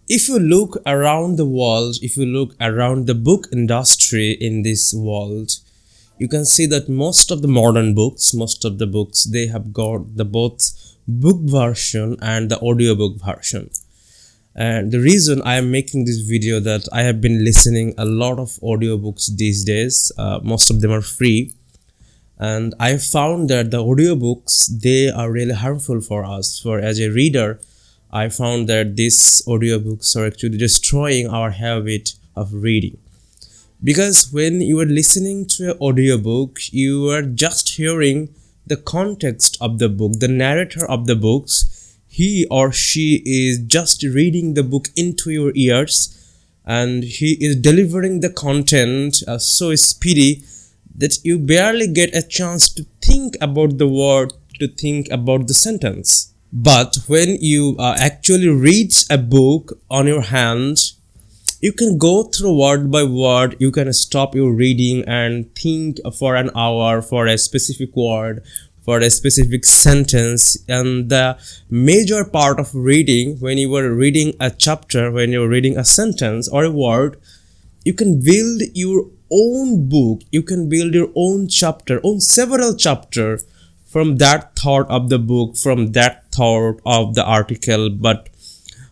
If you look around the world, if you look around the book industry in this world, you can see that most of the modern books, they have got the both book version and the audiobook version. And the reason I am making this video that I have been listening a lot of audiobooks these days. Most of them are free, and I found that the audiobooks, they are really harmful for us. For as a reader, I found that these audiobooks are actually destroying our habit of reading. Because when you are listening to an audiobook, you are just hearing the context of the book, the narrator of the books. He or she is just reading the book into your ears, and he is delivering the content so speedy that you barely get a chance to think about the word, to think about the sentence. But when you actually read a book on your hand, you can go through word by word. You can stop your reading and think for an hour for a specific word, for a specific sentence. And the major part of reading, when you are reading a chapter, when you're reading a sentence or a word, you can build your own book, you can build your own chapter, own several chapter from that thought of the book, from that thought of the article. But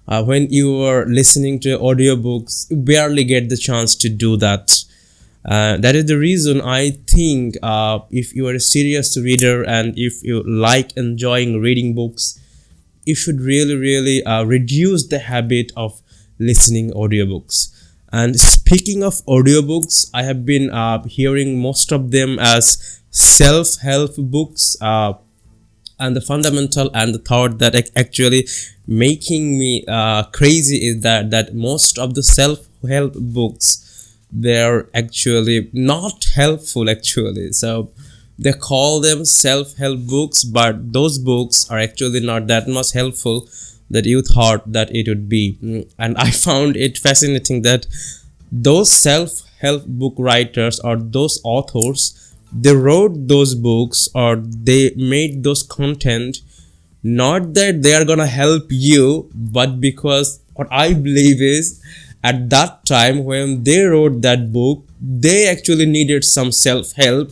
when you are listening to audiobooks, you barely get the chance to do that. That is the reason I think if you are a serious reader and if you like enjoying reading books, you should really reduce the habit of listening audiobooks. And speaking of audiobooks, I have been hearing most of them as self-help books, and the fundamental and the thought that actually making me crazy is that most of the self-help books, they're actually not helpful actually. So they call them self-help books, but those books are actually not that much helpful that you thought that it would be. And I found it fascinating that those self-help book writers or those authors, they wrote those books or they made those content not that they are gonna help you, but because what I believe is at that time when they wrote that book, they actually needed some self-help,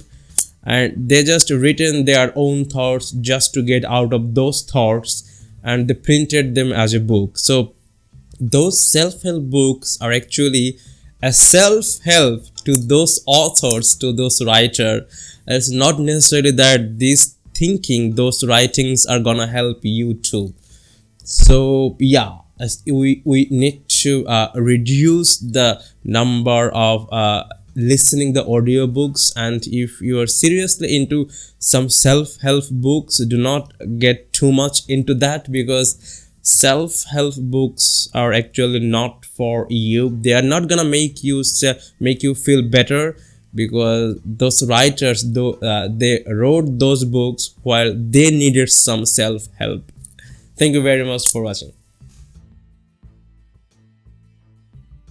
and they just written their own thoughts just to get out of those thoughts, and they printed them as a book. So those self-help books are actually a self-help to those authors, to those writers. It's not necessarily that these thinking, those writings are gonna help you too. So yeah, we need to reduce the number of listening the audiobooks. And if you are seriously into some self-help books, do not get too much into that, because self-help books are actually not for you. They are not gonna make you feel better, because those writers, they wrote those books while they needed some self-help. Thank you very much for watching.